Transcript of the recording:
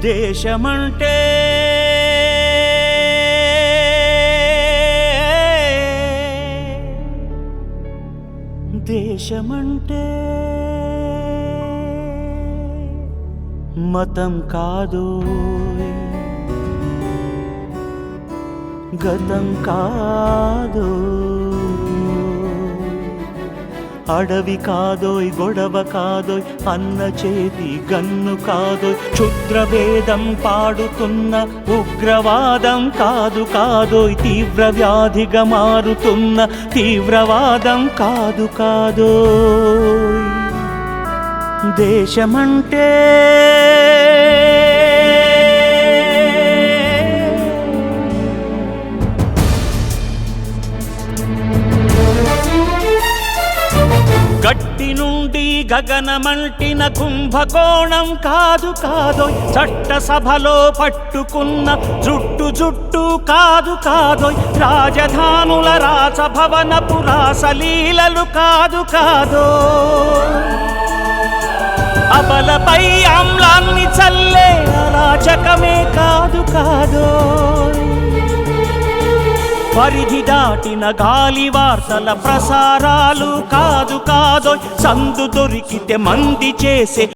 దేశమంటే దేశమంటే మతం కాదు, గతం కాదు, అడవి కాదోయ్, గొడవ కాదోయ్, అన్న చేతి గన్ను కాదోయ్, క్షుద్రభేదం పాడుతున్న ఉగ్రవాదం కాదు కాదోయ్, తీవ్ర వ్యాధిగా మారుతున్న తీవ్రవాదం కాదు కాదోయ్. దేశమంటే గట్టి నుండి గగనమంటిన కుంభకోణం కాదు కాదోయ్, చట్టసభలో పట్టుకున్న జుట్టు జుట్టు కాదు కాదోయ్, రాజధానుల రాసభవనపు రాసలీలలు కాదు కాదోయ్, అబలపై ఆమ్లాన్ని చల్లే అరాచకమే కాదు కాదోయ్, పరిధి దాటిన గాలి వార్తల ప్రసారాలు కాదు కాదోయ్, సందు దొరికితే మంది చేసే